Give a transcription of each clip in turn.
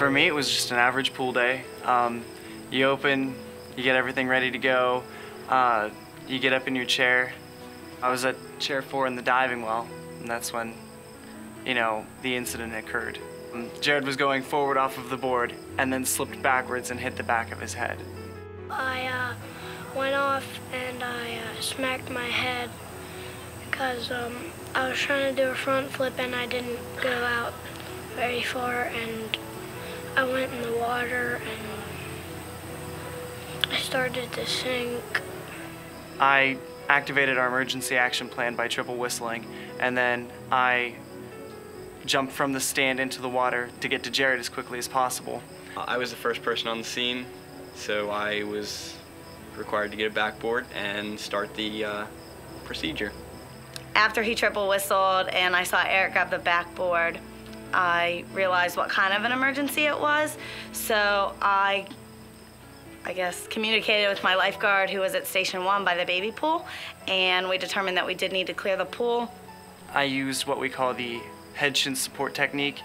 For me, it was just an average pool day. You open, you get everything ready to go, you get up in your chair. I was at chair 4 in the diving well, and that's when, the incident occurred. Jared was going forward off of the board and then slipped backwards and hit the back of his head. I went off and I smacked my head because I was trying to do a front flip and I didn't go out very far, and I went in the water and I started to sink. I activated our emergency action plan by triple whistling, and then I jumped from the stand into the water to get to Jared as quickly as possible. I was the first person on the scene, so I was required to get a backboard and start the procedure. After he triple whistled and I saw Eric grab the backboard, I realized what kind of an emergency it was, so I guess communicated with my lifeguard who was at Station 1 by the baby pool, and we determined that we did need to clear the pool. I used what we call the head shin support technique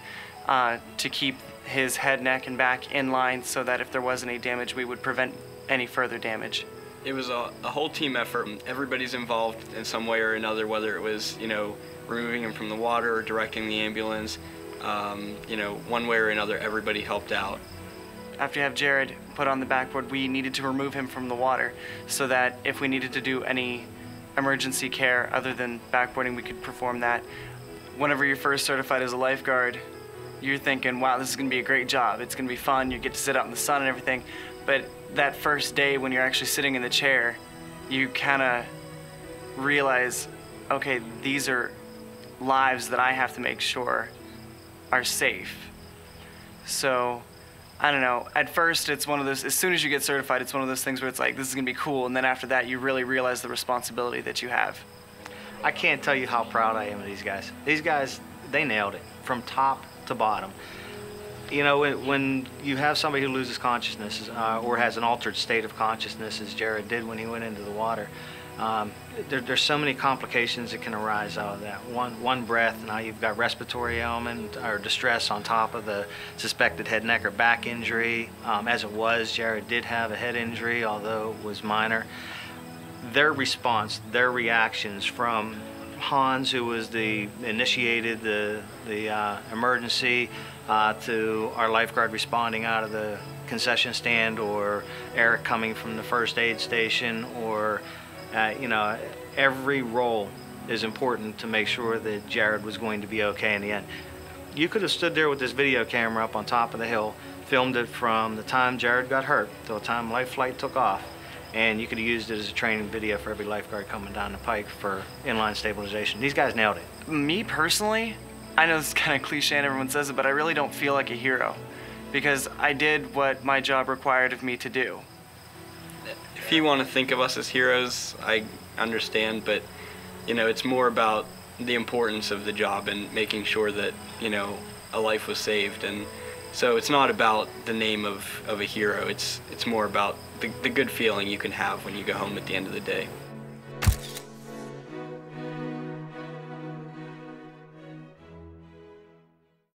to keep his head, neck, and back in line so that if there was any damage, we would prevent any further damage. It was a whole team effort. Everybody's involved in some way or another, whether it was, removing him from the water or directing the ambulance. One way or another, everybody helped out. After you have Jared put on the backboard, we needed to remove him from the water so that if we needed to do any emergency care other than backboarding, we could perform that. Whenever you're first certified as a lifeguard, you're thinking, wow, this is going to be a great job. It's going to be fun. You get to sit out in the sun and everything. But that first day when you're actually sitting in the chair, you kind of realize, okay, these are lives that I have to make sure are safe. So, I don't know, at first it's one of those, as soon as you get certified, it's one of those things where it's like, this is gonna be cool, and then after that you really realize the responsibility that you have. I can't tell you how proud I am of these guys. These guys, they nailed it from top to bottom. When you have somebody who loses consciousness or has an altered state of consciousness, as Jared did when he went into the water, there's so many complications that can arise out of that. One breath, now you've got respiratory ailment or distress on top of the suspected head, neck, or back injury. As it was, Jared did have a head injury, although it was minor. Their response, their reactions from Hans, who was initiated the emergency, to our lifeguard responding out of the concession stand, or Eric coming from the first aid station, or every role is important to make sure that Jared was going to be okay in the end. You could have stood there with this video camera up on top of the hill, filmed it from the time Jared got hurt till the time life flight took off, and you could have used it as a training video for every lifeguard coming down the pike for inline stabilization. These guys nailed it. Me personally, I know this is kind of cliche and everyone says it, but I really don't feel like a hero because I did what my job required of me to do. If you want to think of us as heroes, I understand, but it's more about the importance of the job and making sure that a life was saved. And so it's not about the name of a hero. It's more about the good feeling you can have when you go home at the end of the day.